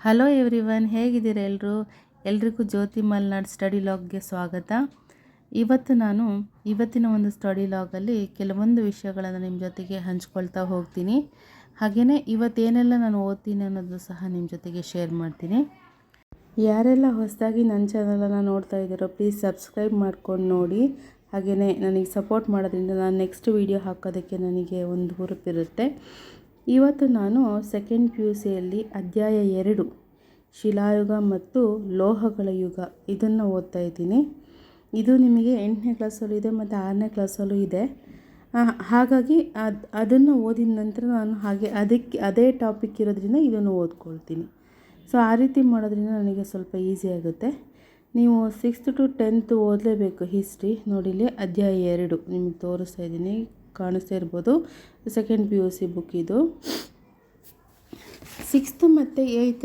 Hello everyone, ಹೇಗಿದ್ದೀರಾ ಎಲ್ರಿಗೂ ಜ್ಯೋತಿ Malnad study ಲಾಗ್ಗೆ ಸ್ವಾಗತ. ಇವತ್ತಿನ ಒಂದು ಸ್ಟಡಿ ಲಾಗಲ್ಲಿ ಕೆಲವೊಂದು ವಿಷಯಗಳನ್ನು ನಿಮ್ಮ ಜೊತೆಗೆ ಹಂಚ್ಕೊಳ್ತಾ ಹೋಗ್ತೀನಿ. ಹಾಗೆಯೇ ಇವತ್ತೇನೆಲ್ಲ ನಾನು ಓದ್ತೀನಿ ಅನ್ನೋದು ಸಹ ನಿಮ್ಮ ಜೊತೆಗೆ ಶೇರ್ ಮಾಡ್ತೀನಿ. ಯಾರೆಲ್ಲ ಹೊಸದಾಗಿ ನನ್ನ ಚಾನಲನ್ನು ನೋಡ್ತಾ ಇದ್ದೀರೋ ಪ್ಲೀಸ್ ಸಬ್ಸ್ಕ್ರೈಬ್ ಮಾಡ್ಕೊಂಡು ನೋಡಿ. ಹಾಗೆಯೇ ನನಗೆ ಸಪೋರ್ಟ್ ಮಾಡೋದ್ರಿಂದ ನಾನು ನೆಕ್ಸ್ಟ್ ವಿಡಿಯೋ ಹಾಕೋದಕ್ಕೆ ನನಗೆ ಒಂದು ಹುರುಪಿರುತ್ತೆ. ಇವತ್ತು ನಾನು ಸೆಕೆಂಡ್ PUCಯಲ್ಲಿ ಅಧ್ಯಾಯ 2 ಶಿಲಾಯುಗ ಮತ್ತು ಲೋಹಗಳ ಯುಗ ಇದನ್ನು ಓದ್ತಾ ಇದ್ದೀನಿ. ಇದು ನಿಮಗೆ 8ನೇ ಕ್ಲಾಸಲ್ಲೂ ಇದೆ ಮತ್ತು 6ನೇ ಕ್ಲಾಸಲ್ಲೂ ಇದೆ. ಹಾಗಾಗಿ ಅದನ್ನು ಓದಿದ ನಂತರ ನಾನು ಅದೇ ಟಾಪಿಕ್ ಇರೋದ್ರಿಂದ ಇದನ್ನು ಓದ್ಕೊಳ್ತೀನಿ. ಸೊ ಆ ರೀತಿ ಮಾಡೋದ್ರಿಂದ ನನಗೆ ಸ್ವಲ್ಪ ಈಸಿ ಆಗುತ್ತೆ. ನೀವು 6th to 10th ಓದಲೇಬೇಕು ಹಿಸ್ಟ್ರಿ. ನೋಡಿ ಇಲ್ಲಿ ಅಧ್ಯಾಯ 2 ನಿಮಗೆ ತೋರಿಸ್ತಾ ಇದ್ದೀನಿ, ಕಾಣಿಸ್ತಾ ಇರ್ಬೋದು. ಸೆಕೆಂಡ್ PUC ಬುಕ್ ಇದು. 6th ಮತ್ತು 8th